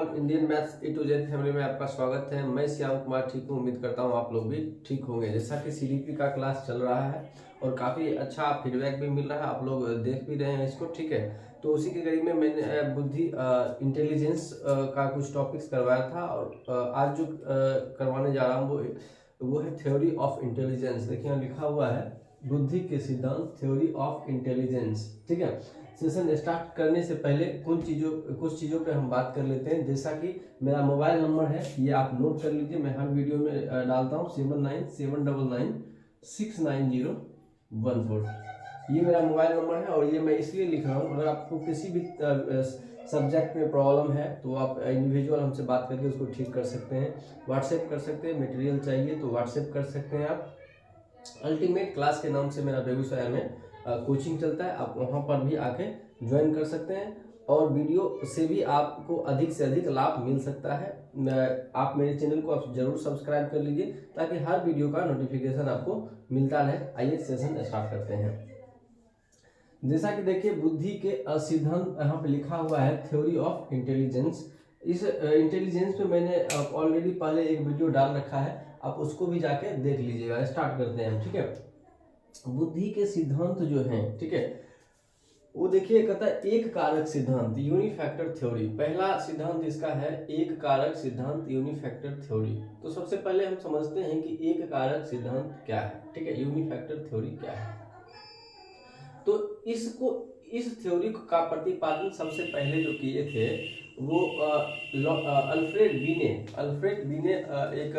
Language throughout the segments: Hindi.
All Indian maths A to Z family में आपका स्वागत है। मैं श्याम कुमार ठीक हूँ, उम्मीद करता हूँ आप लोग भी ठीक होंगे। जैसा कि सीडीपी का क्लास चल रहा है और काफ़ी अच्छा फीडबैक भी मिल रहा है, आप लोग देख भी रहे हैं इसको, ठीक है। तो उसी की कड़ी में मैंने बुद्धि इंटेलिजेंस का कुछ टॉपिक्स करवाया था और आज जो करवाने जा रहा हूँ वो है थ्योरी ऑफ इंटेलिजेंस। देखिए यहाँ लिखा हुआ है बुद्धि के सिद्धांत, थ्योरी ऑफ इंटेलिजेंस, ठीक है। सेशन स्टार्ट करने से पहले कुछ चीज़ों पे हम बात कर लेते हैं। जैसा कि मेरा मोबाइल नंबर है, ये आप नोट कर लीजिए, मैं हर वीडियो में डालता हूँ 7979969014। ये मेरा मोबाइल नंबर है और ये मैं इसलिए लिख रहा हूँ, अगर आपको किसी भी सब्जेक्ट में प्रॉब्लम है तो आप इंडिविजुअल हमसे बात करके उसको ठीक कर सकते हैं, व्हाट्सएप कर सकते हैं। मटेरियल चाहिए तो व्हाट्सएप कर सकते हैं आप। अल्टीमेट क्लास के नाम से मेरा बेगूसराय में कोचिंग चलता है, आप वहाँ पर भी आके ज्वाइन कर सकते हैं और वीडियो से भी आपको अधिक से अधिक लाभ मिल सकता है। आप मेरे चैनल को आप जरूर सब्सक्राइब कर लीजिए ताकि हर वीडियो का नोटिफिकेशन आपको मिलता रहे। आइए सेशन स्टार्ट करते हैं। जैसा कि देखिए बुद्धि के सिद्धांत यहाँ पे लिखा हुआ है थ्योरी ऑफ इंटेलिजेंस। इस इंटेलिजेंस पे मैंने ऑलरेडी पहले एक वीडियो डाल रखा है, आप उसको भी जाके देख लीजिएगा। स्टार्ट करते हैं, ठीक है। बुद्धि के सिद्धांत जो हैं, ठीक है, वो देखिए कहता है एक कारक सिद्धांत, यूनिफैक्टर थ्योरी। पहला सिद्धांत इसका है एक कारक सिद्धांत, यूनिफैक्टर थ्योरी। तो सबसे पहले हम समझते हैं कि एक कारक सिद्धांत क्या है, ठीक है, यूनिफैक्टर थ्योरी क्या है। तो इस थ्योरी का प्रतिपादन सबसे पहले जो किए थे वो अल्फ्रेड बीने एक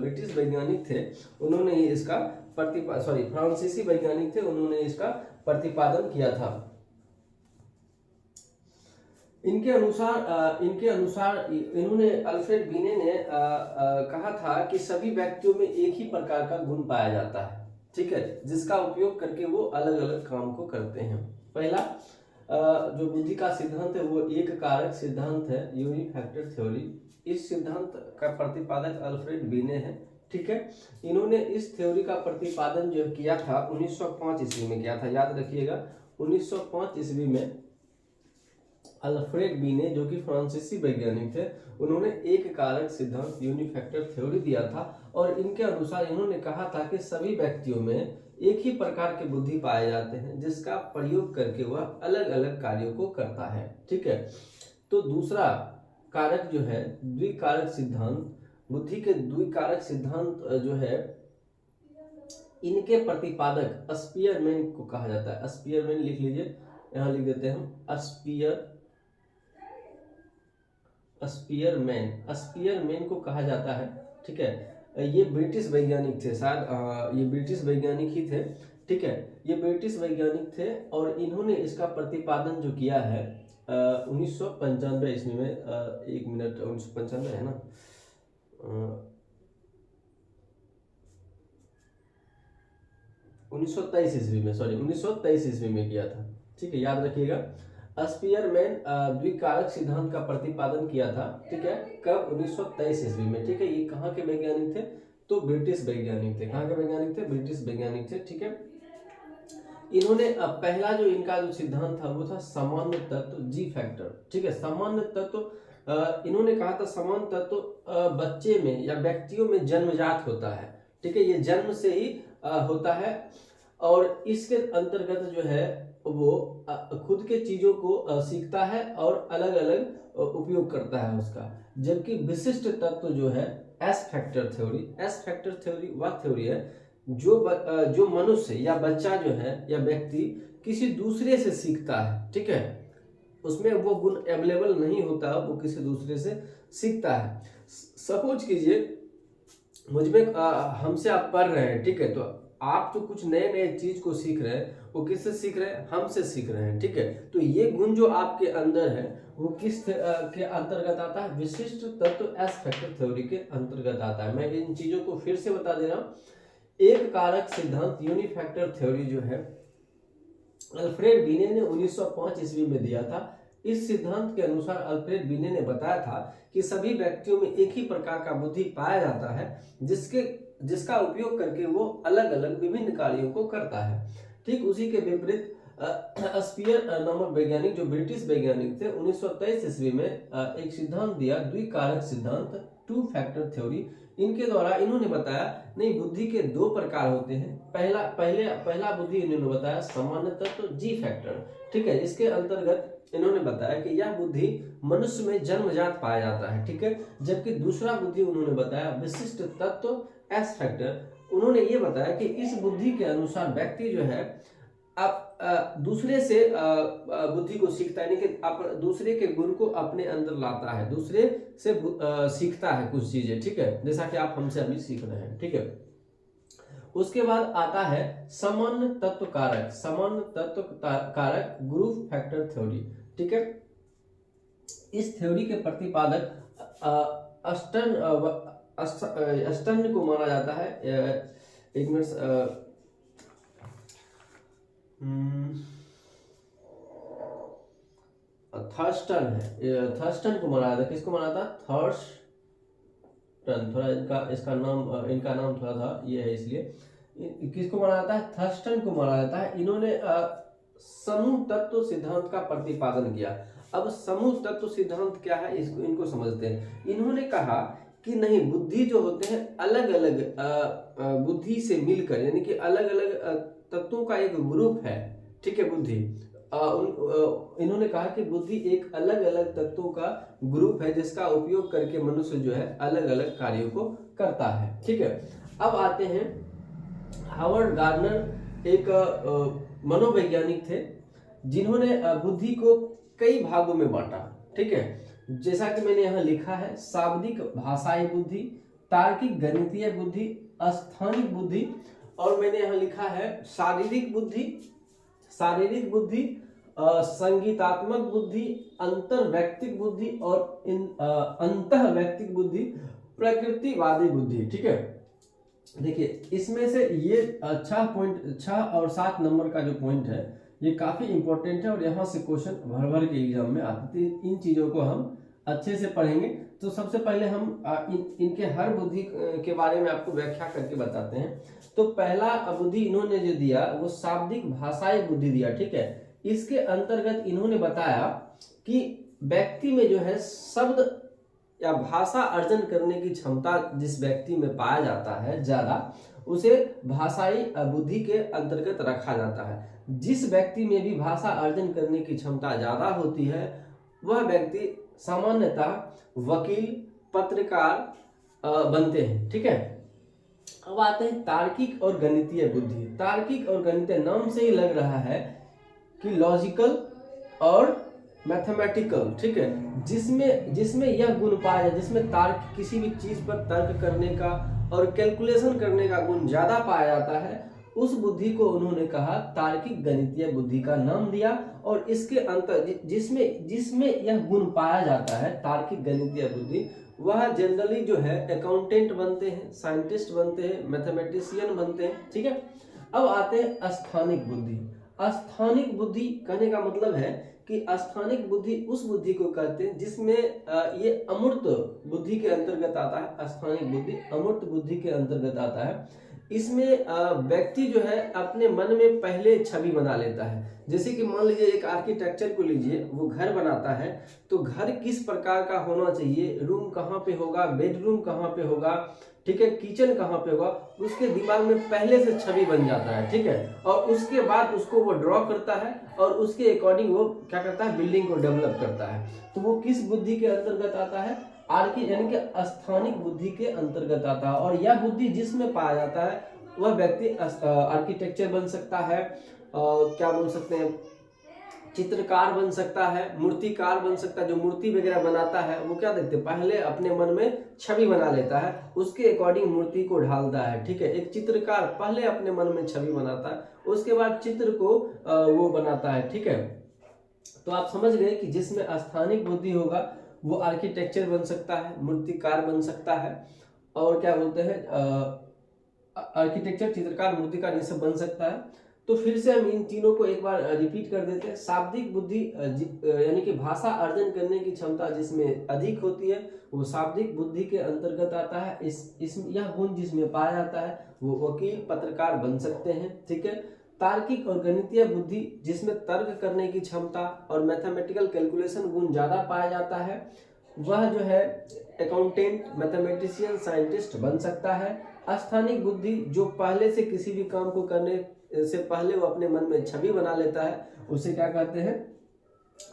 ब्रिटिश वैज्ञानिक थे। उन्होंने ही इसका फ्रांसीसी वैज्ञानिक थे, उन्होंने इसका प्रतिपादन किया था। इनके अनुसार इन्होंने अल्फ्रेड बीने ने कहा था कि सभी व्यक्तियों में एक ही प्रकार का गुण पाया जाता है, ठीक है, जिसका उपयोग करके वो अलग अलग काम को करते हैं। पहला जो बुद्धि का सिद्धांत है वो एक कारक सिद्धांत है, यूनिफैक्टर थ्योरी। इस सिद्धांत का प्रतिपादक अल्फ्रेड बीने है, ठीक है। इन्होंने इस थ्योरी का प्रतिपादन जो किया था 1905 ईस्वी में किया था, याद रखिएगा 1905 ईस्वी में अल्फ्रेड बीने जो कि फ्रांसीसी वैज्ञानिक थे, उन्होंने एक कारक सिद्धांत यूनिफैक्टर थ्योरी दिया था और इनके अनुसार इन्होंने कहा था कि सभी व्यक्तियों में एक ही प्रकार के बुद्धि पाए जाते हैं जिसका प्रयोग करके वह अलग अलग कार्यों को करता है, ठीक है। तो दूसरा कारक जो है द्विकारक सिद्धांत, बुद्धि के द्विकारक सिद्धांत जो है इनके प्रतिपादक स्पीयरमैन को कहा जाता है। स्पीयरमैन लिख लीजिए, यहाँ लिख देते हैं हम स्पीयरमैन को कहा जाता है, ठीक है। ये ब्रिटिश वैज्ञानिक थे, शायद ये ब्रिटिश वैज्ञानिक ही थे, ठीक है। ये ब्रिटिश वैज्ञानिक थे और इन्होंने इसका प्रतिपादन जो किया है 1995 ईस्वी में, एक मिनट, 1995 है ना, 1923 ईस्वी में, 1923 ईस्वी में किया था, ठीक है, याद रखिएगा। स्पीयरमैन द्विकारक सिद्धांत का प्रतिपादन किया था, ठीक है, कब? 1923 ईस्वी में, ठीक है। ये कहाँ के वैज्ञानिक थे? तो ब्रिटिश वैज्ञानिक थे। कहाँ के वैज्ञानिक थे? ब्रिटिश वैज्ञानिक थे, ठीक है। इन्होंने पहला जो इनका जो सिद्धांत था वो था सामान्य तत्व, जी फैक्टर, ठीक है। सामान्य तत्व इन्होंने कहा था सामान्य तत्व बच्चे में या व्यक्तियों में जन्मजात होता है, ठीक है, ये जन्म से ही होता है और इसके अंतर्गत जो है वो खुद के चीजों को सीखता है और अलग अलग उपयोग करता है उसका। जबकि विशिष्ट तत्व जो है एस फैक्टर थ्योरी वह थ्योरी है जो मनुष्य या बच्चा जो है या व्यक्ति किसी दूसरे से सीखता है, ठीक है, उसमें वो गुण अवेलेबल नहीं होता, वो किसी दूसरे से सीखता है। सपोज कीजिए मुझमें हमसे आप पढ़ रहे हैं, ठीक है, तो आप जो कुछ नए नए चीज को सीख रहे हैं वो किससे सीख रहे हैं? हमसे सीख रहे हैं, ठीक है। तो ये गुण जो आपके अंदर है वो किस के अंतर्गत आता है? विशिष्ट तत्व एस फैक्टर थ्योरी के अंतर्गत आता है। मैं इन चीजों को फिर से बता दे रहा हूँ। एक कारक सिद्धांत यूनिफैक्टर थ्योरी जो है अल्फ्रेड बीने ने 1905 ईस्वी में दिया था। इस सिद्धांत के अनुसार अल्फ्रेड बीने ने बताया था कि सभी व्यक्तियों में एक ही प्रकार का बुद्धि पाया जाता है जिसका उपयोग करके वो अलग अलग विभिन्न कार्यों को करता है। ठीक उसी के विपरीत स्पीयर नामक वैज्ञानिक, जो ब्रिटिश वैज्ञानिक थे, 1923 ईस्वी में एक सिद्धांत दिया, द्विकारक सिद्धांत, टू फैक्टर थ्योरी। इनके द्वारा इन्होंने बताया नहीं, बुद्धि के दो प्रकार होते हैं। पहला बुद्धि इन्होंने बताया सामान्य तत्व, जी फैक्टर, ठीक है। इसके अंतर्गत इन्होंने बताया कि यह बुद्धि मनुष्य में जन्मजात पाया जाता है, ठीक है। जबकि दूसरा बुद्धि उन्होंने बताया विशिष्ट तत्व, एस फैक्टर। उन्होंने ये बताया कि इस बुद्धि के अनुसार व्यक्ति जो है आप दूसरे से बुद्धि को सीखता है, यानी कि दूसरे के गुण को अपने अंदर लाता है, दूसरे से सीखता है कुछ चीजें, ठीक है, जैसा कि आप हमसे अभी सीख रहे हैं, ठीक है। उसके बाद आता है सामान्य तत्व कारक, सामान्य तत्व कारक ग्रुप फैक्टर थ्योरी, ठीक है। इस थ्योरी के प्रतिपादक अस्टन को माना जाता है। एक मिनट, थर्स्टन है, थर्स्टन को माना जाता है। किसको माना था? थर्स्टन, थोड़ा इनका नाम थोड़ा था ये है, इसलिए किसको माना जाता है? थर्स्टन को माना जाता है। इन्होंने समूह तत्व सिद्धांत का प्रतिपादन किया। अब समूह तत्व सिद्धांत क्या है, इसको इनको समझते हैं। इन्होंने कहा कि नहीं, बुद्धि जो होते हैं अलग अलग बुद्धि से मिलकर, यानी कि अलग अलग तत्वों का एक ग्रुप है, ठीक है, बुद्धि। इन्होंने कहा कि बुद्धि एक अलग अलग तत्वों का ग्रुप है, जिसका उपयोग करके मनुष्य जो है अलग अलग कार्यों को करता है, ठीक है। अब आते हैं हावर्ड गार्डनर, एक मनोवैज्ञानिक थे, जिन्होंने बुद्धि को कई भागों में बांटा, ठीक है। जैसा कि मैंने यहाँ लिखा है, शाब्दिक भाषाई बुद्धि, तार्किक गणितीय बुद्धि, स्थानिक बुद्धि, और मैंने यहाँ लिखा है शारीरिक बुद्धि, संगीतात्मक बुद्धि, अंतर्वैयक्तिक बुद्धि और अंतःवैयक्तिक बुद्धि, प्रकृतिवादी बुद्धि, ठीक है। देखिए, इसमें से ये 6 और 7 नंबर का जो पॉइंट है, ये काफी इंपॉर्टेंट है और यहाँ से क्वेश्चन भर भर के एग्जाम में आते हैं। इन चीजों को हम अच्छे से पढ़ेंगे। तो सबसे पहले हम इनके हर बुद्धि के बारे में आपको व्याख्या करके बताते हैं। तो पहला बुद्धि इन्होंने जो दिया वो शाब्दिक भाषाई बुद्धि दिया, ठीक है। इसके अंतर्गत इन्होंने बताया कि व्यक्ति में जो है शब्द या भाषा अर्जन करने की क्षमता जिस व्यक्ति में पाया जाता है ज्यादा, उसे भाषाई बुद्धि के अंतर्गत रखा जाता है। जिस व्यक्ति में भी भाषा अर्जन करने की क्षमता ज्यादा होती है, वह व्यक्ति सामान्यतः वकील, पत्रकार बनते हैं, ठीक है। अब आते हैं तार्किक और गणितीय बुद्धि। तार्किक और गणितीय, नाम से ही लग रहा है कि लॉजिकल और मैथमेटिकल, ठीक है, जिसमें यह गुण पाया जाए, जिसमें तर्क, किसी भी चीज पर तर्क करने का और कैलकुलेशन करने का गुण ज्यादा पाया जाता है, उस बुद्धि को उन्होंने कहा तार्किक गणितीय बुद्धि का नाम दिया। और इसके अंतर जिसमें यह गुण पाया जाता है, तार्किक गणितीय बुद्धि, वह जनरली जो है अकाउंटेंट बनते हैं, साइंटिस्ट बनते हैं, मैथमेटिशियन बनते हैं, ठीक है। अब आते हैं स्थानिक बुद्धि। स्थानिक बुद्धि कहने का मतलब है कि स्थानिक बुद्धि उस बुद्धि को कहते हैं जिसमें ये अमूर्त बुद्धि के अंतर्गत आता है। स्थानिक बुद्धि अमूर्त बुद्धि के अंतर्गत आता है। इसमें व्यक्ति जो है अपने मन में पहले छवि बना लेता है। जैसे कि मान लीजिए एक आर्किटेक्चर को लीजिए, वो घर बनाता है, तो घर किस प्रकार का होना चाहिए, रूम कहाँ पे होगा, बेडरूम कहाँ पे होगा, ठीक है, किचन कहाँ पे होगा, उसके दिमाग में पहले से छवि बन जाता है, ठीक है। और उसके बाद उसको वो ड्रॉ करता है और उसके अकॉर्डिंग वो क्या करता है, बिल्डिंग को डेवलप करता है। तो वो किस बुद्धि के अंतर्गत आता है? यानी कि स्थानिक बुद्धि के अंतर्गत आता है। और यह बुद्धि जिसमें पाया जाता है वह व्यक्ति आर्किटेक्चर बन सकता है, क्या बोल सकते हैं, चित्रकार बन सकता है, मूर्तिकार बन सकता है। जो मूर्ति वगैरह बनाता है वो क्या देखते हैं, पहले अपने मन में छवि बना लेता है, उसके अकॉर्डिंग मूर्ति को ढालता है, ठीक है। एक चित्रकार पहले अपने मन में छवि बनाता है, उसके बाद चित्र को वो बनाता है, ठीक है। तो आप समझ गए कि जिसमें स्थानिक बुद्धि होगा वो आर्किटेक्चर बन सकता है, मूर्तिकार बन सकता है, और क्या बोलते हैं, आर्किटेक्चर, चित्रकार, मूर्तिकार, ये सब बन सकता है। तो फिर से हम इन तीनों को एक बार रिपीट कर देते हैं। शाब्दिक बुद्धि यानी कि भाषा अर्जन करने की क्षमता जिसमें अधिक होती है वो शाब्दिक बुद्धि के अंतर्गत आता है। यह गुण जिसमें पाया जाता है वो वकील, पत्रकार बन सकते हैं, ठीक है। तार्किक और गणितीय बुद्धि जिसमें तर्क करने की क्षमता और मैथमेटिकल कैलकुलेशन गुण ज्यादा पाया जाता है, वह जो है अकाउंटेंट, मैथमेटिशियन, साइंटिस्ट बन सकता है। स्थानिक बुद्धि जो पहले से किसी भी काम को करने से पहले वो अपने मन में छवि बना लेता है, उसे क्या कहते हैं,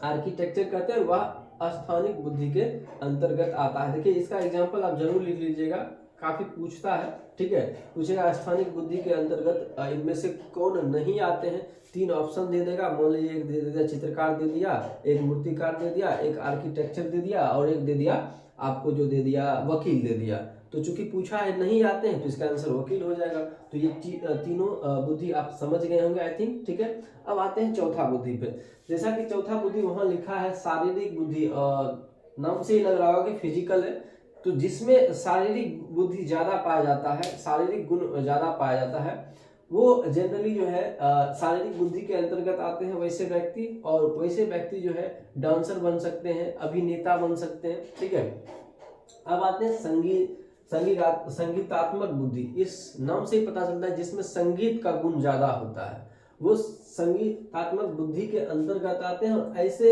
आर्किटेक्चर कहते हैं। वह स्थानिक बुद्धि के अंतर्गत आता है। देखिए इसका एग्जांपल आप जरूर लिख लीजिएगा, काफी पूछता है, ठीक है। पूछेगा स्थानिक बुद्धि के अंतर्गत इनमें से कौन नहीं आते हैं, 3 ऑप्शन दे देगा। मान लीजिए एक दे दिया चित्रकार दे दिया, एक मूर्तिकार दे दिया, एक आर्किटेक्चर दे दिया, और एक दे दिया आपको जो दे दिया वकील दे दिया। तो चूंकि पूछा है नहीं आते हैं तो इसका आंसर वकील हो जाएगा। तो ये तीनों बुद्धि आप समझ गए होंगे आई थिंक, ठीक है। अब आते हैं चौथा बुद्धि पे। जैसा कि चौथा बुद्धि वहां लिखा है शारीरिक बुद्धि, नाम से ही लग रहा होगा कि फिजिकल है, तो जिसमें शारीरिक बुद्धि ज्यादा पाया जाता है, शारीरिक गुण ज्यादा पाया जाता है, वो जनरली जो है शारीरिक बुद्धि के अंतर्गत आते हैं वैसे व्यक्ति। और वैसे व्यक्ति जो है डांसर बन सकते हैं, अभिनेता बन सकते हैं, ठीक है। अब आते हैं संगीतात्मक बुद्धि। इस नाम से ही पता चलता है जिसमें संगीत का गुण ज्यादा होता है, वो संगीतात्मक बुद्धि के अंतर्गत आते हैं। और ऐसे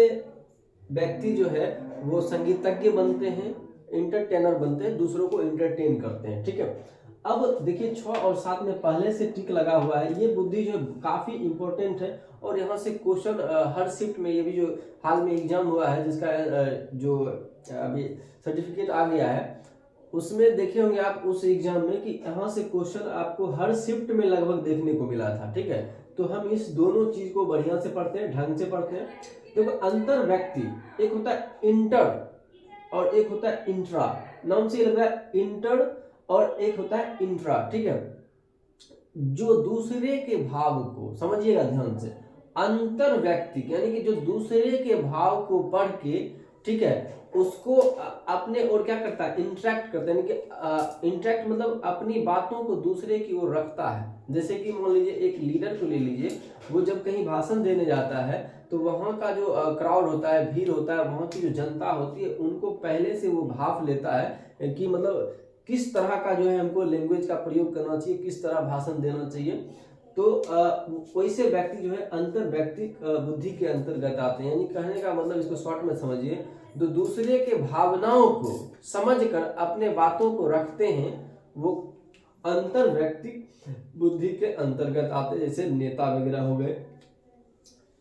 व्यक्ति जो है वो संगीतज्ञ बनते हैं, इंटरटेनर बनते हैं, दूसरों को इंटरटेन करते हैं, ठीक है। अब देखिए 6 और 7 में पहले से टिक लगा हुआ है। ये बुद्धि जो काफी इंपॉर्टेंट है और यहाँ से क्वेश्चन हर शिफ्ट में, ये भी जो हाल में एग्जाम हुआ है जिसका जो अभी सर्टिफिकेट आ गया है, उसमें देखे होंगे आप उस एग्जाम में कि यहाँ से क्वेश्चन आपको हर शिफ्ट में लगभग देखने को मिला था, ठीक है। तो हम इस दोनों चीज को बढ़िया से पढ़ते हैं, ढंग से पढ़ते हैं। देखो अंतर व्यक्ति, एक होता है इंटर और एक होता है इंट्रा। नाम से लग रहा है इंटर और एक होता है इंट्रा, ठीक है। जो दूसरे के भाव को, समझिएगा ध्यान से, अंतर व्यक्ति यानी कि जो दूसरे के भाव को पढ़ के, ठीक है, उसको अपने और क्या करता है, इंटरेक्ट करता है। यानी कि इंटरेक्ट मतलब अपनी बातों को दूसरे की ओर रखता है। जैसे कि मान लीजिए एक लीडर को ले लीजिए, वो जब कहीं भाषण देने जाता है तो वहां का जो क्राउड होता है, भीड़ होता है, वहां की जो जनता होती है, उनको पहले से वो भाव लेता है कि मतलब किस तरह का जो है हमको लैंग्वेज का प्रयोग करना चाहिए, किस तरह भाषण देना चाहिए। तो वैसे व्यक्ति जो है अंतर व्यक्तिक बुद्धि के अंतर्गत आते हैं। यानी कहने का मतलब, इसको शॉर्ट में समझिए, जो दूसरे के भावनाओं को समझकर अपने बातों को रखते हैं, वो अंतर व्यक्तिक बुद्धि के अंतर्गत आते हैं। जैसे नेता वगैरह हो गए।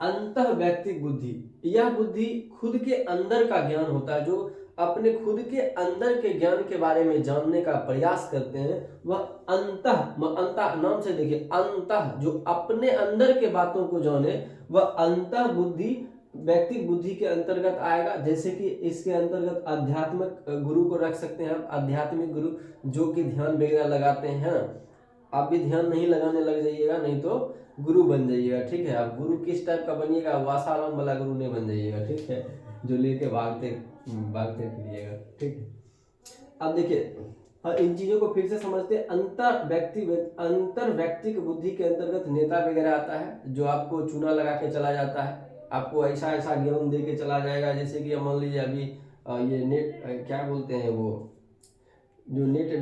अंतर व्यक्तिक बुद्धि, यह बुद्धि खुद के अंदर का ज्ञान होता है। जो अपने खुद के अंदर के ज्ञान के बारे में जानने का प्रयास करते हैं, वह अंतः नाम से देखिए, अंतः जो अपने अंदर के बातों को जाने, वह अंतः बुद्धि व्यक्तिक बुद्धि के अंतर्गत आएगा। जैसे कि इसके अंतर्गत आध्यात्मिक गुरु को रख सकते हैं आप। आध्यात्मिक गुरु जो कि ध्यान वगैरह लगाते हैं, आप भी ध्यान नहीं लगाने लग जाइएगा, नहीं तो गुरु बन जाइएगा, ठीक है। आप गुरु किस टाइप का बनिएगा, वासाराम वाला गुरु नहीं बन जाइएगा, ठीक है, जो लेके भागते फिरिएगा, ठीक है। अब देखिए इन चीजों को फिर से समझते हैं। अंतर व्यक्तिक बुद्धि के अंतर्गत नेता वगैरह आता है, जो आपको चूना लगा के चला जाता है, आपको ऐसा ऐसा ज्ञान दे के चला जाएगा। जैसे कि मान लीजिए अभी ये नेट क्या बोलते हैं, वो जो नेट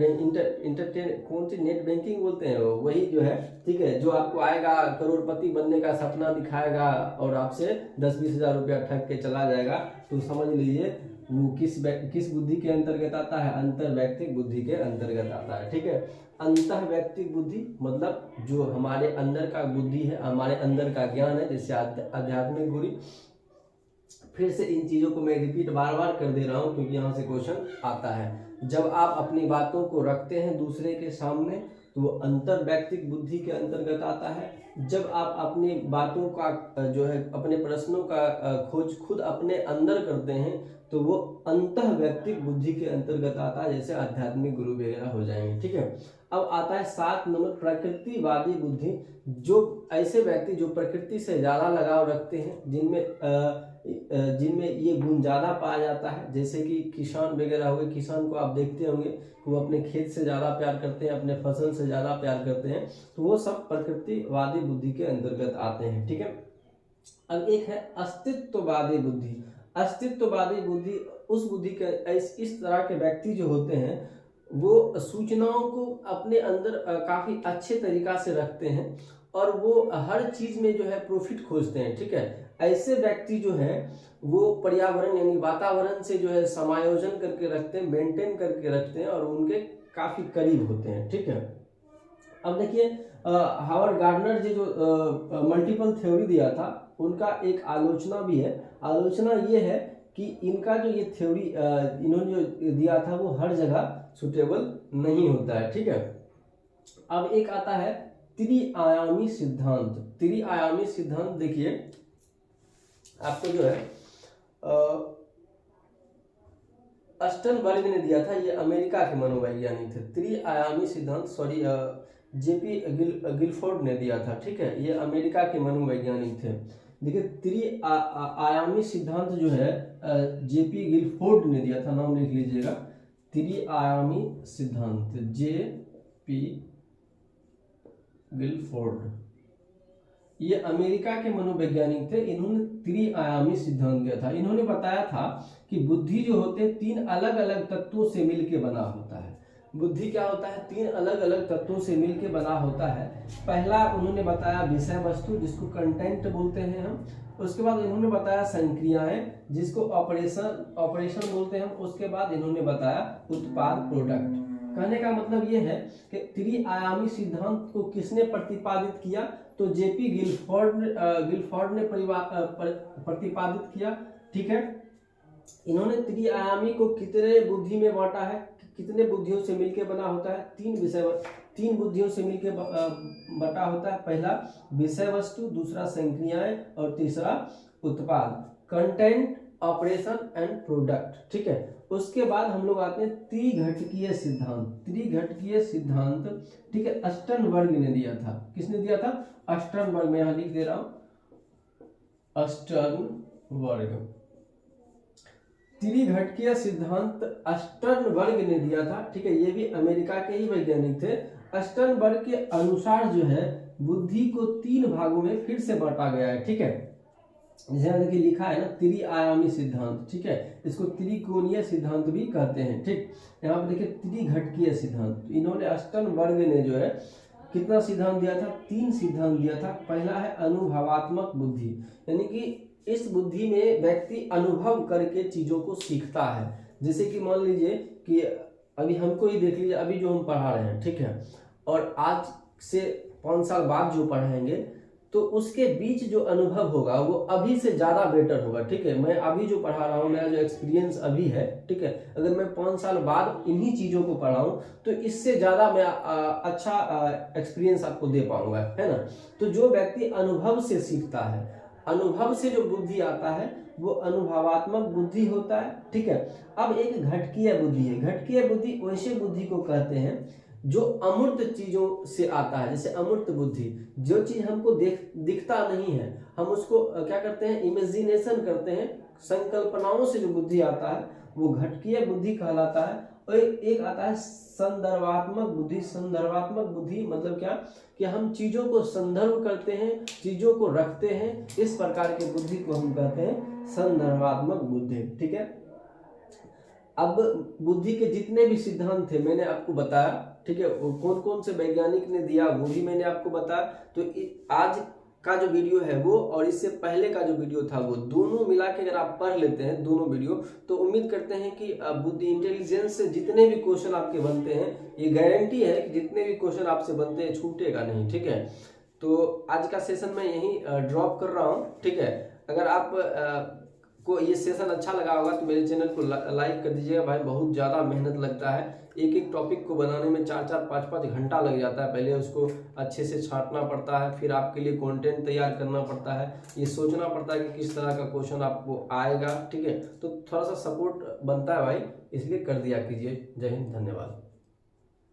इंटरटेन कौन सी नेट बैंकिंग बोलते हैं, वही जो है, ठीक है, जो आपको आएगा, करोड़पति बनने का सपना दिखाएगा और आपसे 10-20 हजार रुपया ठग के चला जाएगा। तो समझ लीजिए वो किस बुद्धि के अंतर्गत आता है, अंतर व्यक्तिक बुद्धि के अंतर्गत आता है, ठीक है। अंतर व्यक्तिक बुद्धि मतलब जो हमारे अंदर का बुद्धि है, हमारे अंदर का ज्ञान है, जैसे आध्यात्मिक गुरु। फिर से इन चीजों को मैं रिपीट बार बार कर दे रहा हूं क्योंकि यहाँ से क्वेश्चन आता है। जब आप अपनी बातों को रखते हैं दूसरे के सामने, तो वो अंतर व्यक्तिक बुद्धि के अंतर्गत आता है। जब आप अपनी बातों का जो है, अपने प्रश्नों का खोज खुद अपने अंदर करते हैं, तो वो अंतः व्यक्तिक बुद्धि के अंतर्गत आता है, जैसे आध्यात्मिक गुरु वगैरह हो जाएंगे, ठीक है। अब आता है 7 नंबर प्रकृतिवादी बुद्धि। जो ऐसे व्यक्ति जो प्रकृति से ज्यादा लगाव रखते हैं, जिनमें ये गुण ज्यादा पाया जाता है। जैसे कि किसान वगैरह हुए, किसान को आप देखते होंगे, वो अपने खेत से ज्यादा प्यार करते हैं, अपने फसल से ज्यादा प्यार करते हैं, तो वो सब प्रकृतिवादी बुद्धि के अंतर्गत आते हैं, ठीक है। अब एक है अस्तित्ववादी बुद्धि। अस्तित्ववादी बुद्धि उस बुद्धि के इस तरह के व्यक्ति जो होते हैं, वो सूचनाओं को अपने अंदर काफी अच्छे तरीका से रखते हैं और वो हर चीज में जो है प्रॉफिट खोजते हैं, ठीक है। ऐसे व्यक्ति जो है वो पर्यावरण यानी वातावरण से जो है समायोजन करके रखते हैं, मेंटेन करके रखते हैं और उनके काफी करीब होते हैं, ठीक है। अब देखिए हावर्ड गार्डनर जी जो मल्टीपल थ्योरी दिया था उनका एक आलोचना भी है। आलोचना ये है कि इनका जो ये थ्योरी इन्होंने जो दिया था वो हर जगह सुटेबल नहीं होता है, ठीक है। अब एक आता है त्रिआयामी सिद्धांत। त्रिआयामी सिद्धांत देखिए आपको जो है अस्टनबर्ग ने दिया था, ये अमेरिका के मनोवैज्ञानिक थे। त्रिआयामी सिद्धांत सॉरी जेपी गिलफोर्ड ने दिया था, ठीक है, ये अमेरिका के मनोवैज्ञानिक थे। देखिए त्रिआयामी सिद्धांत जो है जेपी गिलफोर्ड ने दिया था, नाम लिख लीजिएगा, त्रिआयामी सिद्धांत जेपी गिलफोर्ड, ये अमेरिका के मनोवैज्ञानिक थे। इन्होंने त्रिआयामी सिद्धांत दिया था। इन्होंने बताया था कि बुद्धि जो होते हैं 3 अलग अलग तत्वों से मिलकर बना होता है। बुद्धि क्या होता है? 3 अलग अलग तत्वों से मिलकर बना होता है। पहला उन्होंने बताया विषय वस्तु, जिसको कंटेंट बोलते हैं हम। उसके बाद इन्होंने बताया संक्रियाएं, जिसको ऑपरेशन बोलते हैं हम। उसके बाद इन्होंने बताया उत्पाद, प्रोडक्ट। कहने का मतलब ये है कि त्रिआयामी सिद्धांत को किसने प्रतिपादित किया? तो जेपी गिलफोर्ड ने प्रतिपादित किया, ठीक है। इन्होंने त्रिआयामी को कितने बुद्धि में बांटा है, कितने बुद्धियों से मिलकर बना होता है? 3 बुद्धियों से मिलकर बटा होता है। पहला विषय वस्तु, दूसरा संक्रियाएं और तीसरा उत्पाद, कंटेंट, ऑपरेशन एंड प्रोडक्ट, ठीक है। उसके बाद हम लोग आते हैं त्रिघटकीय सिद्धांत। त्रिघटकीय सिद्धांत, ठीक है, अस्टनबर्ग ने दिया था। किसने दिया था? अस्टनबर्ग। मैं यहां लिख दे रहा हूं, अस्टनबर्ग। त्रिघटकीय सिद्धांत अस्टनबर्ग ने दिया था, ठीक है। ये भी अमेरिका के ही वैज्ञानिक थे। अस्टनबर्ग के अनुसार जो है बुद्धि को 3 भागों में फिर से बांटा गया है, ठीक है। जैसे देखिए लिखा है ना त्रिआयामी सिद्धांत, ठीक है, इसको त्रिकोणीय सिद्धांत भी कहते हैं, ठीक। यहाँ पर देखिए त्रिघटकीय सिद्धांत, इन्होंने अस्टनबर्ग ने जो है कितना सिद्धांत दिया था? 3 सिद्धांत दिया था। पहला है अनुभवात्मक बुद्धि, यानी कि इस बुद्धि में व्यक्ति अनुभव करके चीजों को सीखता है। जैसे कि मान लीजिए कि अभी हमको ही देख लीजिए, अभी जो हम पढ़ा रहे हैं, ठीक है, और आज से 5 साल बाद जो पढ़ाएंगे तो उसके बीच जो अनुभव होगा वो अभी से ज्यादा बेटर होगा, ठीक है। मैं अभी जो पढ़ा रहा हूँ, मेरा जो एक्सपीरियंस अभी है, ठीक है, अगर मैं 5 साल बाद इन्हीं चीजों को पढ़ाऊं तो इससे ज्यादा मैं अच्छा एक्सपीरियंस आपको दे पाऊंगा, है ना। तो जो व्यक्ति अनुभव से सीखता है, अनुभव से जो बुद्धि आता है वो अनुभवात्मक बुद्धि होता है, ठीक है। अब एक घटकीय बुद्धि है। घटकीय बुद्धि वैसे बुद्धि को कहते हैं जो अमूर्त चीजों से आता है। जैसे अमूर्त बुद्धि, जो चीज हमको दिखता नहीं है, हम उसको क्या करते हैं? इमेजिनेशन करते हैं, संकल्पनाओं से जो बुद्धि आता है वो घटकीय बुद्धि कहलाता है। और एक आता है संदर्भात्मक बुद्धि। संदर्भात्मक बुद्धि मतलब क्या? कि हम चीजों को संदर्भ करते हैं, चीजों को रखते हैं, इस प्रकार की बुद्धि को हम कहते हैं संदर्भात्मक बुद्धि, ठीक है। अब बुद्धि के जितने भी सिद्धांत थे मैंने आपको बताया, ठीक है, वो कौन कौन से वैज्ञानिक ने दिया वो भी मैंने आपको बताया। तो आज का जो वीडियो है वो और इससे पहले का जो वीडियो था वो दोनों मिला के अगर आप पढ़ लेते हैं दोनों वीडियो, तो उम्मीद करते हैं कि बुद्धि इंटेलिजेंस से जितने भी क्वेश्चन आपके बनते हैं, ये गारंटी है कि जितने भी क्वेश्चन आपसे बनते हैं छूटेगा नहीं, ठीक है। तो आज का सेशन मैं यहीं ड्रॉप कर रहा हूँ, ठीक है। अगर आप को ये सेशन अच्छा लगा होगा तो मेरे चैनल को लाइक कर दीजिएगा। भाई बहुत ज़्यादा मेहनत लगता है, एक एक टॉपिक को बनाने में 4-4 5-5 घंटा लग जाता है। पहले उसको अच्छे से छांटना पड़ता है, फिर आपके लिए कंटेंट तैयार करना पड़ता है, ये सोचना पड़ता है कि किस तरह का क्वेश्चन आपको आएगा, ठीक है। तो थोड़ा सा सपोर्ट बनता है भाई, इसलिए कर दिया कीजिए। जय हिंद, धन्यवाद।